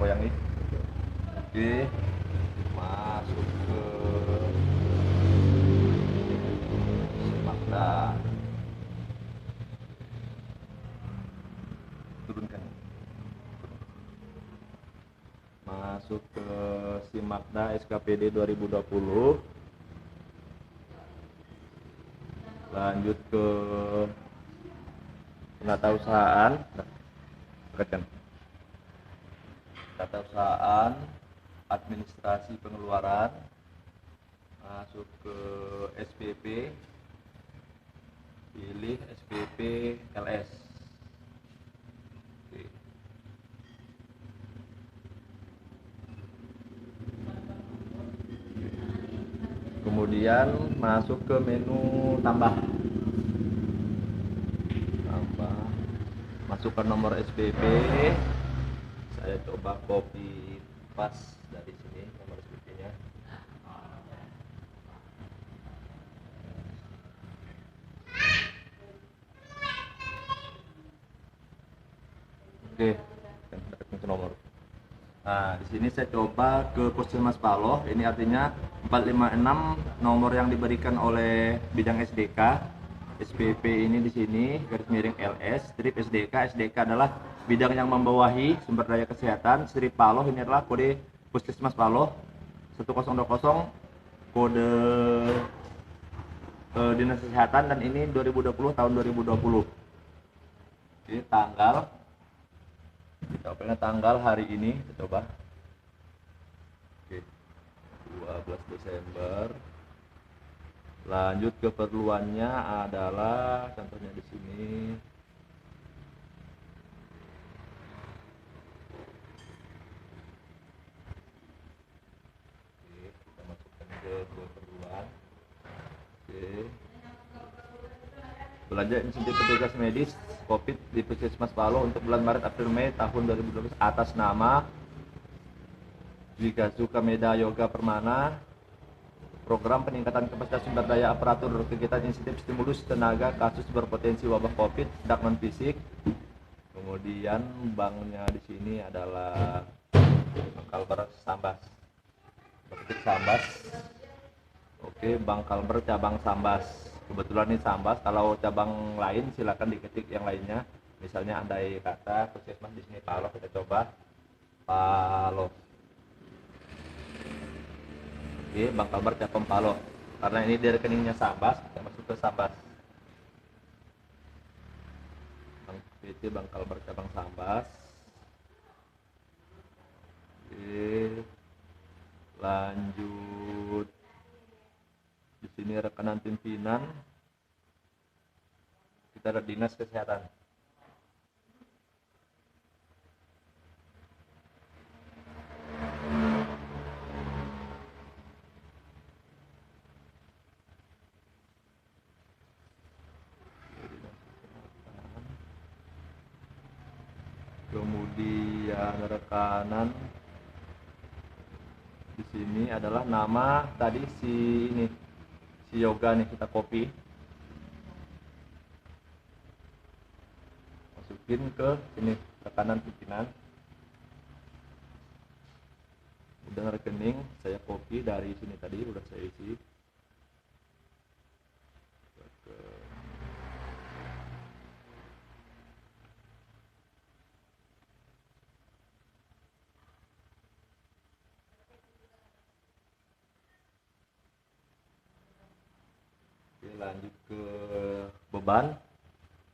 goyang nih. Oke, masuk ke Makda, turunkan, masuk ke Simakda SKPD 2020, lanjut ke penatausahaan, tekan penatausahaan, administrasi pengeluaran, masuk ke SPP, pilih SPP LS. Oke. Kemudian masuk ke menu tambah, masukkan nomor SPP. Saya coba copy pas dari sini nomor SPP nya. Oke, ke nomor. Nah, di sini saya coba ke Puskesmas Paloh. Ini artinya 456 nomor yang diberikan oleh bidang SDK. SPP ini di sini garis miring LS, strip SDK. SDK adalah bidang yang membawahi sumber daya kesehatan. Strip Paloh ini adalah kode Puskesmas Paloh 1020, kode Dinas Kesehatan, dan ini 2020 tahun 2020. Oke, tanggal. Kita pilih tanggal hari ini, kita coba. Oke, 12 Desember. Lanjut, keperluannya adalah contohnya di sini. Oke, kita masukkan ke keperluan. Oke. Belanja insentif petugas medis COVID di Puskesmas Paloh untuk bulan Maret April Mei tahun 2012 atas nama Jika Sukameda Yoga Permana, program peningkatan kapasitas sumber daya aparatur kegiatan insentif stimulus tenaga kasus berpotensi wabah COVID dak non fisik. Kemudian banknya di sini adalah Bank Kalbar Sambas. Ketik Sambas. Oke, Bank Kalbar cabang Sambas. Kebetulan ini Sambas. Kalau cabang lain silakan diketik yang lainnya. Misalnya andai kata Puskesmas di sini Paloh, kita coba Paloh. Oke, Bank Kalbar cabang Paloh. Karena ini di rekeningnya Sambas, kita masuk ke Sambas. Bank PT Bank Kalbar cabang Sambas. Oke, lanjut. Di sini rekanan pimpinan, kita ada Dinas Kesehatan. Kemudian rekanan di sini adalah nama tadi si Yoga nih, kita copy, masukin ke sini rekanan pimpinan. Udah rekening saya copy dari sini tadi udah saya isi. Lanjut ke beban.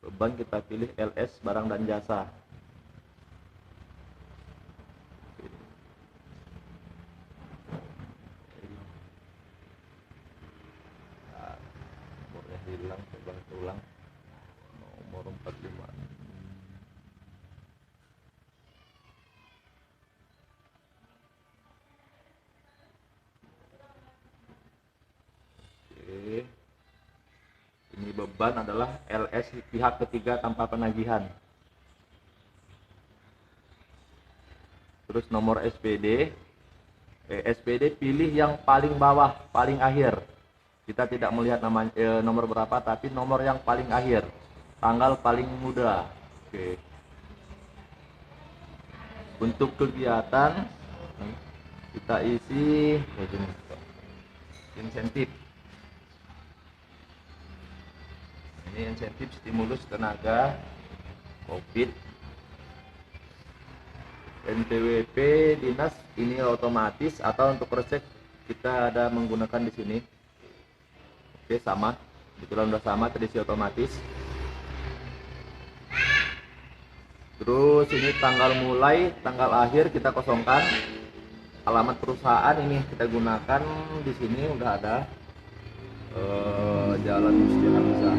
Beban kita pilih LS barang dan jasa. Nah, nomornya hilang, coba ulang. Nomor 45. Oke. Ini beban adalah LS pihak ketiga tanpa penagihan. Terus nomor SPD. SPD pilih yang paling bawah, paling akhir. Kita tidak melihat nama, nomor berapa, tapi nomor yang paling akhir. Tanggal paling muda. Oke. Untuk kegiatan kita isi insentif. Ini insentif stimulus tenaga COVID. NPWP dinas ini otomatis, atau untuk resek kita ada menggunakan di sini. Oke, sama. Kebetulan udah sama, terisi otomatis. Terus ini tanggal mulai, tanggal akhir kita kosongkan. Alamat perusahaan ini kita gunakan di sini udah ada. Jalan Musti Hamzah.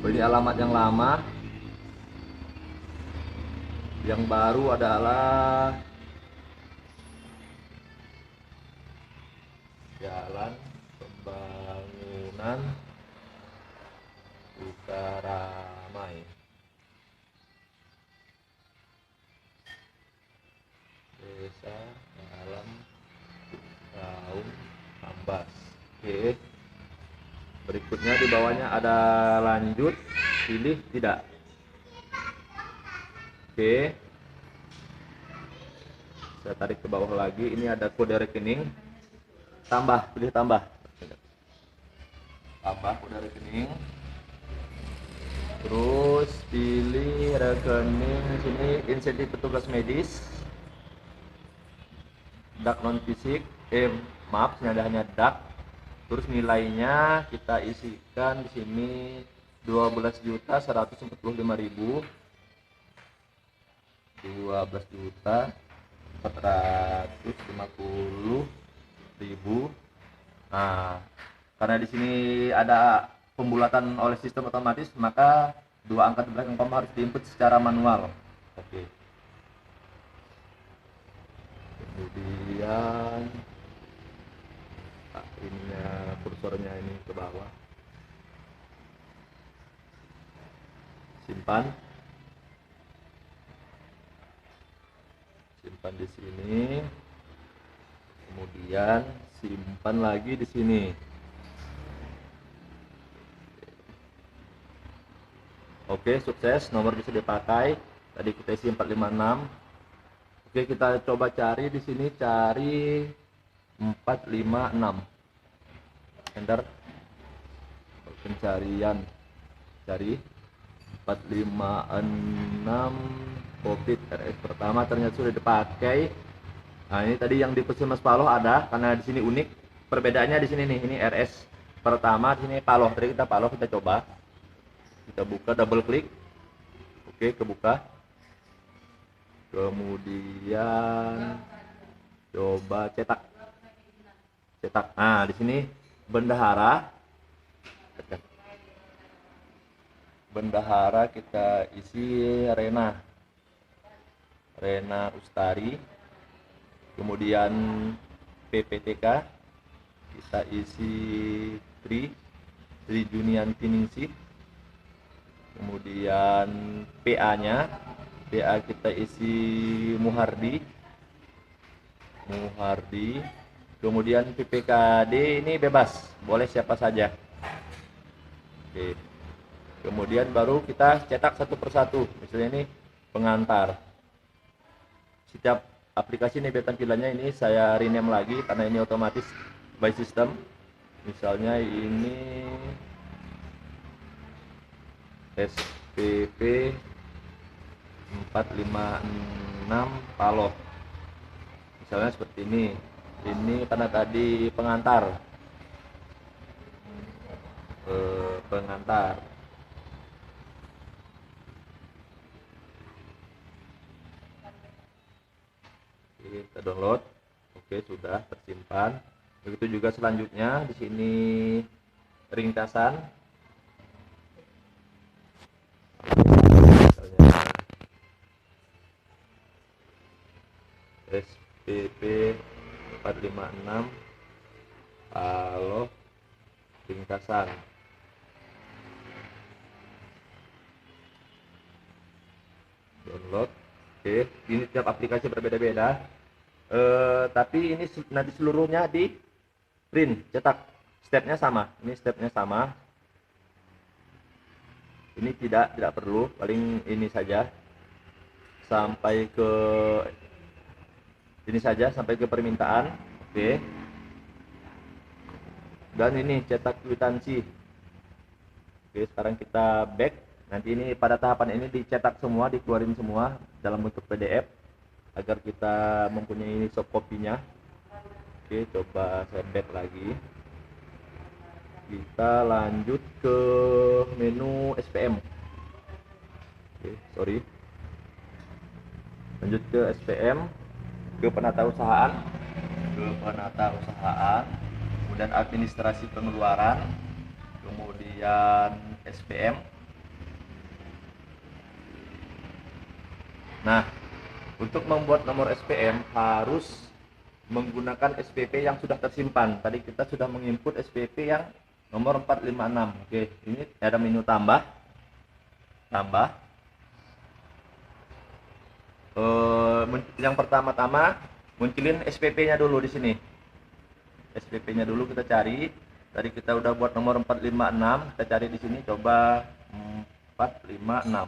Ini alamat yang lama. Yang baru adalah Jalan Pembangunan Sukaramai, Desa Dalam Kaum Ambas. Oke. Berikutnya di bawahnya ada lanjut, pilih tidak. Oke. Saya tarik ke bawah lagi, ini ada kode rekening. Tambah, pilih tambah. Tambah kode rekening. Terus pilih rekening sini insentif petugas medis. DAK non fisik, maaf, hanya DAK. Terus nilainya kita isikan di sini 12.145.000. 12.450.000. Nah, karena di sini ada pembulatan oleh sistem otomatis, maka dua angka di belakang koma harus diinput secara manual. Oke. Kemudian ininya, kursornya ini ke bawah. Simpan. Simpan di sini. Kemudian simpan lagi di sini. Oke, sukses, nomor bisa dipakai. Tadi kita isi 456. Oke, kita coba cari di sini, cari 456. Enter. Pencarian. Cari 456 COVID RS pertama, ternyata sudah dipakai. Nah, ini tadi yang di Puskesmas Paloh ada, karena di sini unik. Perbedaannya di sini nih, ini RS pertama, di sini Paloh. Tadi kita Paloh, kita coba. Kita buka, double klik. Oke, kebuka. Kemudian coba cetak. Cetak. Nah, di sini bendahara. Bendahara kita isi Rena Ustari. Kemudian PPTK kita isi Tri Junianti Ningsih. Kemudian PA-nya, PA kita isi Muhardi. Kemudian PPKD ini bebas, boleh siapa saja. Oke. Kemudian baru kita cetak satu persatu. Misalnya ini pengantar. Setiap aplikasi ini tampilannya ini saya rename lagi karena ini otomatis by system. Misalnya ini SPP 456 Paloh. Misalnya seperti ini. Ini karena tadi pengantar. Kita download. Oke, sudah tersimpan. Begitu juga selanjutnya di sini ringkasan. Misalnya SPP 456 Paloh ringkasan. Download. Oke, ini tiap aplikasi berbeda-beda. Tapi ini nanti seluruhnya di print, cetak. Stepnya sama. Ini stepnya sama. Ini tidak perlu, paling ini saja. sampai ke ini saja, sampai ke permintaan. Oke. Dan ini cetak kwitansi. Oke, sekarang kita back. Nanti ini pada tahapan ini dicetak semua, dikeluarin semua dalam bentuk PDF agar kita mempunyai soft copy-nya. Oke, coba saya back lagi. Kita lanjut ke menu SPM. Oke, sorry. Lanjut ke SPM, ke penata usahaan, kemudian administrasi pengeluaran, kemudian SPM. Nah, untuk membuat nomor SPM harus menggunakan SPP yang sudah tersimpan. Tadi kita sudah menginput SPP yang nomor 456. Oke, ini ada menu tambah. Yang pertama-tama munculin SPP-nya dulu di sini. SPP-nya dulu kita cari. Tadi kita udah buat nomor 456, kita cari di sini, coba 456.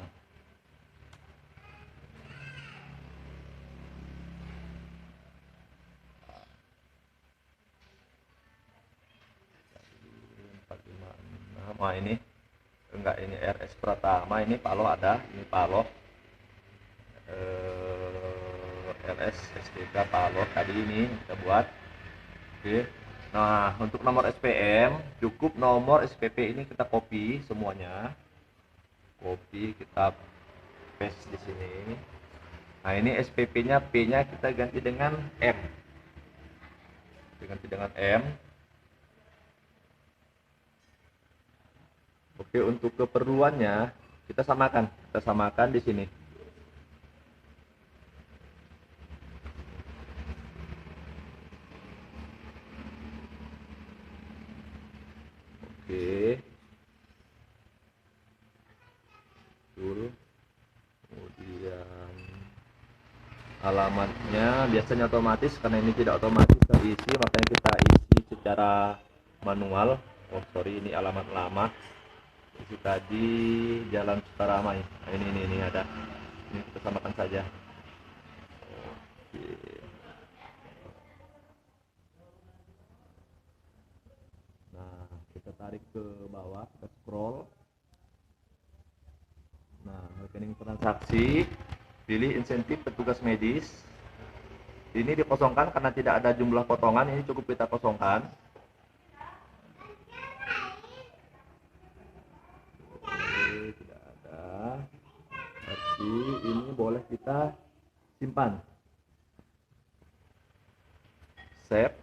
Wah, ini enggak, ini RS Pratama, ini Paloh ada, ini Paloh. RS STK Paloh tadi ini kita buat. Oke. Nah, untuk nomor SPM cukup nomor SPP ini kita copy semuanya. Copy, kita paste di sini. Nah, ini SPP-nya, P-nya kita ganti dengan M. Ganti dengan M. Oke, untuk keperluannya kita samakan di sini. Oke. Betul. Kemudian alamatnya biasanya otomatis, karena ini tidak otomatis terisi, makanya kita isi secara manual. Oh sorry, ini alamat lama. Isi tadi Jalan Sutaramai. Nah, ini ada. Ini kita samakan saja. Oke. Nah, kita tarik ke bawah, kita scroll. Nah, rekening transaksi, pilih insentif petugas medis. Ini dikosongkan karena tidak ada jumlah potongan, ini cukup kita kosongkan. Oke, tidak ada. Tapi ini boleh kita simpan. Save.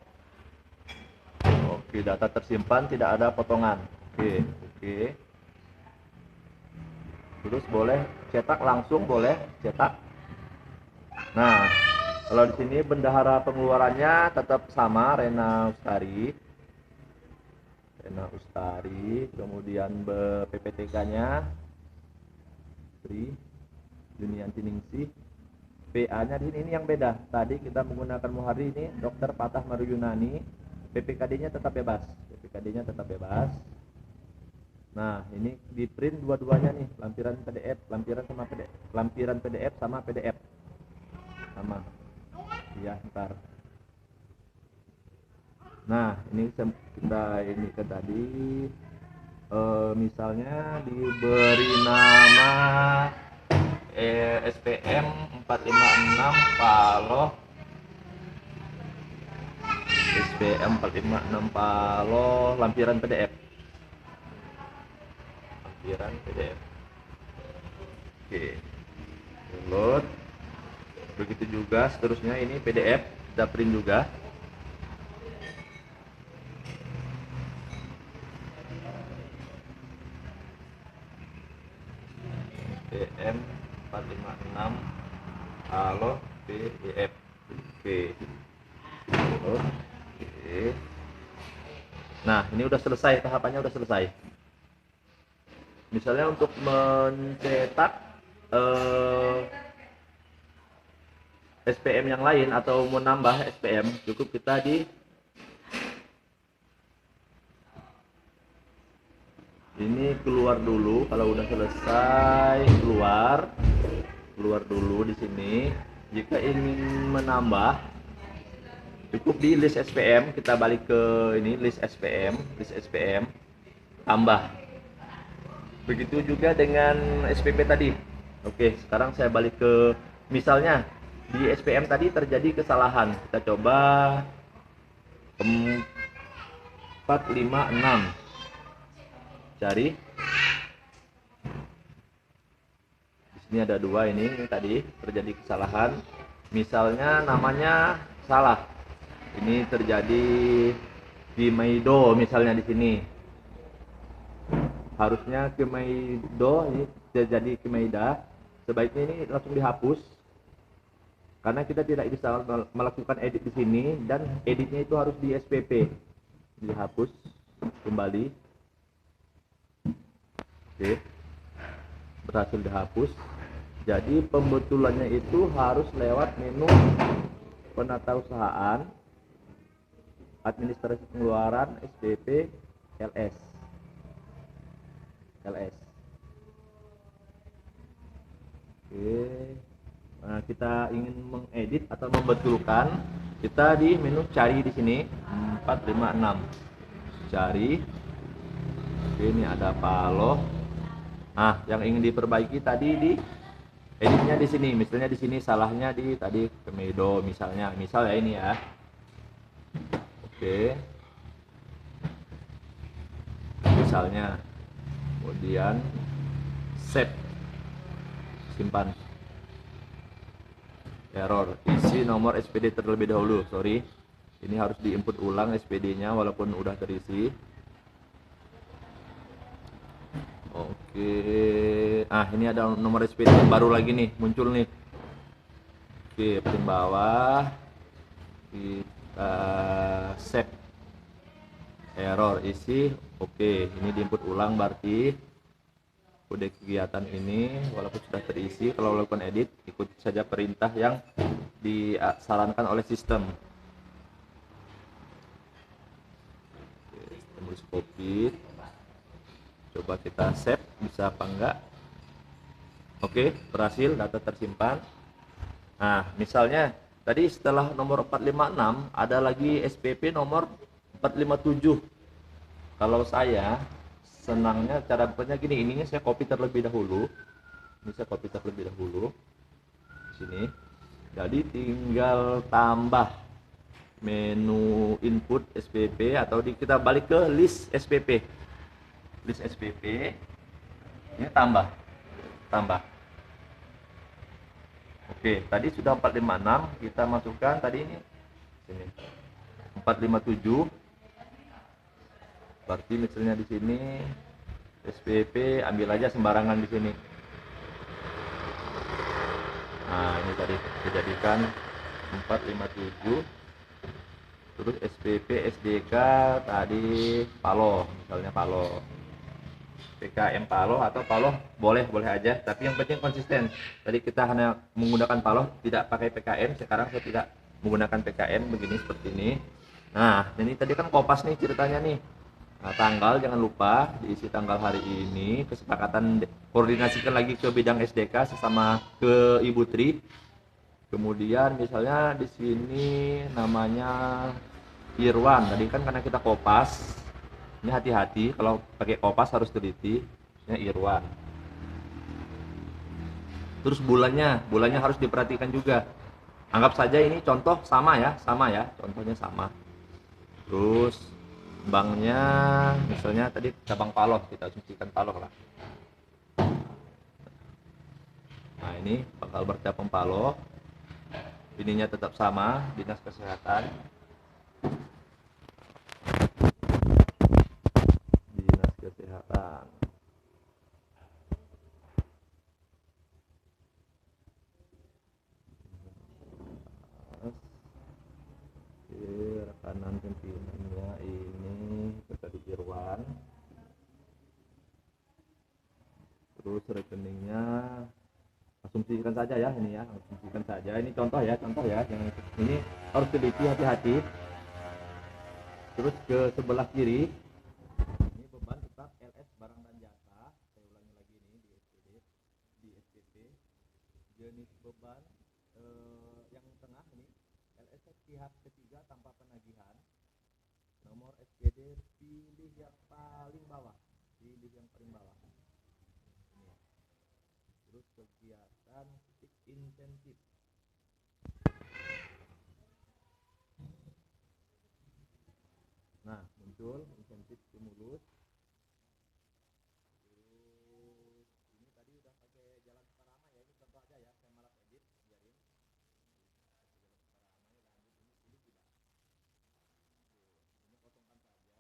Oke, data tersimpan, tidak ada potongan. Oke. Terus boleh cetak langsung, boleh cetak. Nah, kalau di sini bendahara pengeluarannya tetap sama, Rena Ustari, kemudian PPTK-nya Tri Junianti Ningsih. PA-nya di sini ini yang beda. Tadi kita menggunakan Muhari, ini Dokter Patah Maru Yunani. PPKD-nya tetap bebas. Nah, ini di print dua-duanya nih, lampiran PDF, lampiran PDF sama PDF. Sama. Ya, ntar. Nah, ini kita ini kan tadi misalnya diberi nama SPM 456 Paloh. SPM 456 Paloh, lampiran PDF. Oke. Download. Begitu juga seterusnya, ini PDF kita print juga. SPM 456 Paloh PDF. Oke. Nah, ini udah selesai, tahapannya udah selesai. Misalnya untuk mencetak SPM yang lain atau menambah SPM, cukup kita ini keluar dulu. Kalau udah selesai keluar, keluar dulu di sini. Jika ingin menambah, cukup di list SPM, kita balik ke ini list SPM, tambah. Begitu juga dengan SPP tadi. Oke, sekarang saya balik ke misalnya di SPM tadi terjadi kesalahan. Kita coba 456. Cari. Di sini ada dua ini tadi terjadi kesalahan. Misalnya namanya salah. Ini terjadi Kimaido misalnya di sini. Harusnya Kimaido ini terjadi Kimaida. Sebaiknya ini langsung dihapus. Karena kita tidak bisa melakukan edit di sini dan editnya itu harus di SPP. Dihapus kembali. Oke. Berhasil dihapus. Jadi pembetulannya itu harus lewat menu penatausahaan, administrasi pengeluaran, SPP, LS. Oke. Nah, kita ingin mengedit atau membetulkan, kita di menu cari di sini 456. Cari. Oke, ini ada Paloh. Nah, yang ingin diperbaiki tadi di editnya di sini. Misalnya di sini salahnya di tadi Kemedo misalnya. Misal ya ini ya. Oke. Misalnya. Kemudian save. Simpan. Error. Isi nomor SPD terlebih dahulu. Sorry. Ini harus diinput ulang SPD-nya walaupun udah terisi. Oke. Ah, ini ada nomor SPD baru lagi nih, muncul nih. Oke, paling bawah. Kita save. Error isi. Oke, ini diinput ulang berarti kode kegiatan ini walaupun sudah terisi, kalau melakukan edit ikut saja perintah yang disarankan oleh sistem. Oke, tulis copy. Coba kita save, bisa apa enggak? Oke, berhasil, data tersimpan. Nah, misalnya tadi setelah nomor 456 ada lagi SPP nomor 457. Kalau saya senangnya cara bukanya gini, ininya saya copy terlebih dahulu. Ini saya copy terlebih dahulu. Sini. Jadi tinggal tambah menu input SPP atau kita balik ke list SPP. List SPP. Ini tambah. Oke, tadi sudah 456, kita masukkan tadi ini sini. 457. Berarti misalnya di sini SPP ambil aja sembarangan di sini. Nah, ini tadi dijadikan 457. Terus SPP SDK tadi Paloh, misalnya Paloh. PKM Paloh atau Paloh boleh aja, tapi yang penting konsisten. Tadi kita hanya menggunakan Paloh, tidak pakai PKM. Sekarang saya tidak menggunakan PKM begini seperti ini. Nah, ini tadi kan kopas nih ceritanya nih. Nah, tanggal jangan lupa diisi tanggal hari ini, kesepakatan koordinasikan lagi ke bidang SDK sesama ke Ibu Tri. Kemudian misalnya di sini namanya Irwan, tadi kan karena kita kopas. Ini hati-hati kalau pakai kopas harus teliti. Ini Irwan. Terus bulannya harus diperhatikan juga. Anggap saja ini contoh sama ya, contohnya sama. Terus banknya misalnya tadi cabang Paloh, kita asumsikan Paloh lah. Nah, ini bakal bercabang Paloh. Ininya tetap sama, Dinas Kesehatan. Rekanan pimpinannya ini tadi Irwan. Terus rekeningnya asumsikan saja ya, ini ya, asumsikan saja. Ini contoh ya, yang ini harus teliti, hati-hati. Terus ke sebelah kiri ini beban tetap LS barang dan jasa. Saya ulangi lagi ini di SPP beban yang tengah ini LS pihak ketiga tanpa penagihan. Nomor SPD pilih yang paling bawah, pilih yang paling bawah ini. Terus kegiatan insentif. Nah, muncul insentif stimulus. Terus ini tadi udah pakai jalan Sukarama ya, ini contoh aja ya, saya malah edit biarin. Ini tidak. Ini kosongkan saja.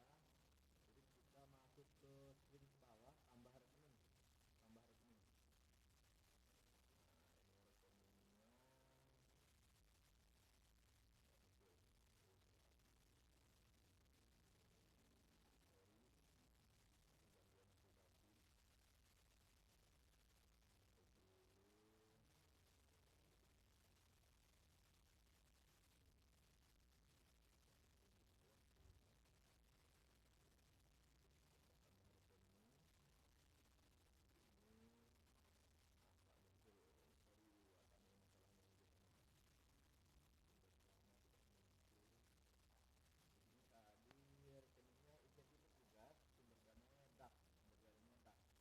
Terus kita masuk ke screen ke bawah, tambah rekening. Tambah rekening. Oh, nomor PP kosong sudah isi dulu tadi. Tadi 456 457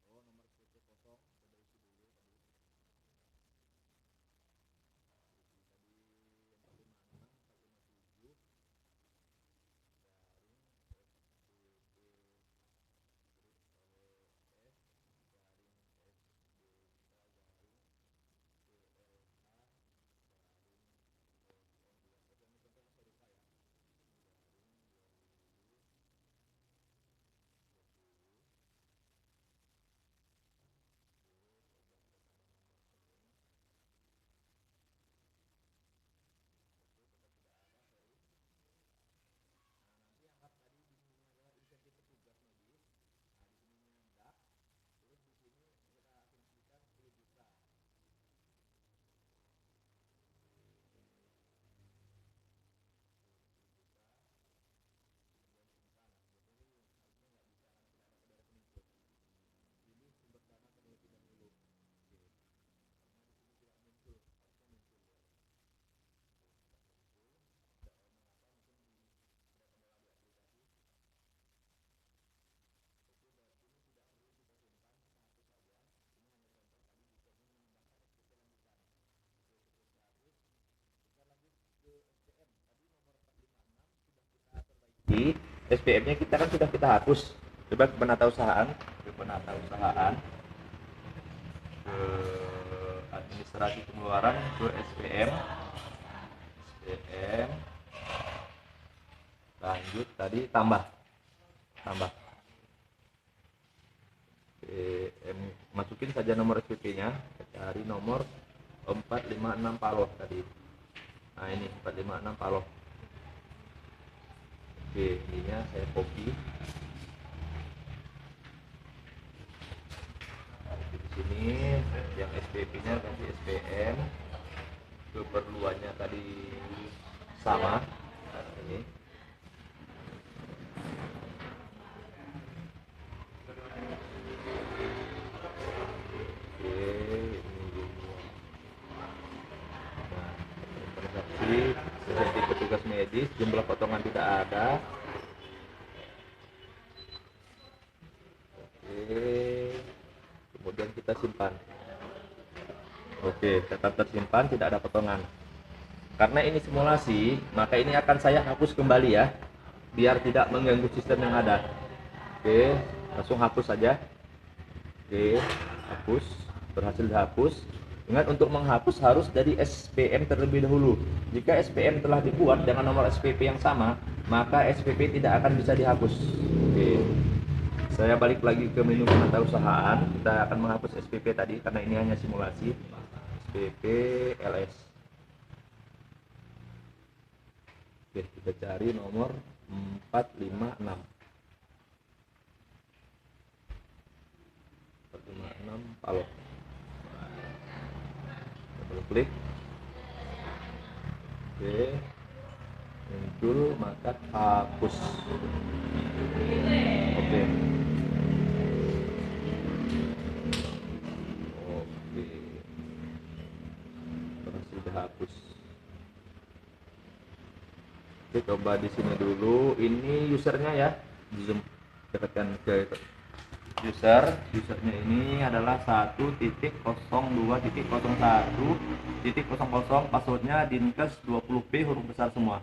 garing SPP terus LS garing SBK garing PLA garing 020. Ini contohnya sorry saya garing 2020. Nanti angkat tadi di sini adalah insentif petugas medis. Nah, di sininya DAK. Terus di sini kita asumsikan 10 juta. 10 juta. Kemudian simpan. Sebetulnya ini harusnya nggak bisa karena tidak ada pada rekening plus. Ini sumber dana peneliti dahulu. Oke. Karena di sini tidak muncul, harusnya muncul ya. Tidak muncul. Tidak mengapa mungkin tidak kendala di aplikasi. Oke, berarti ini tidak perlu kita simpan, kita hapus saja. Ini hanya contoh tadi jika ingin mengembangkan SPP lanjutan. Oke, seterusnya hapus. Kita lanjut ke SPM. Tadi nomor 456 sudah kita perbaiki. SPM-nya kita kan sudah kita hapus. Coba ke penatausahaan, ke penatausahaan, ke administrasi pengeluaran, ke SPM. SPM. Lanjut tadi tambah. Tambah. Masukin saja nomor SPP-nya, cari nomor 456 Paloh tadi. Nah, ini 456 Paloh. Oke, ininya saya copy. Di sini yang SPP-nya kasih SPM. Keperluannya tadi sama. Nah, ini. Insentif petugas medis, jumlah potongan tidak ada. Oke, kemudian kita simpan. Oke, tetap tersimpan, tidak ada potongan. Karena ini simulasi, maka ini akan saya hapus kembali ya, biar tidak mengganggu sistem yang ada. Oke, langsung hapus saja. Oke, hapus, berhasil dihapus. Ingat, untuk menghapus harus dari SPM terlebih dahulu. Jika SPM telah dibuat dengan nomor SPP yang sama, maka SPP tidak akan bisa dihapus. Oke. Saya balik lagi ke menu penatausahaan. Kita akan menghapus SPP tadi karena ini hanya simulasi. SPP LS. Oke, kita cari nomor 456. 456 Paloh. Double klik. Oke. muncul maka hapus. Oke. Berhasil dihapus. Oke, coba di sini dulu. Ini usernya ya, zoom dekatkan ke usernya ini adalah 1.02.01.00, passwordnya dinkes 20p huruf besar semua.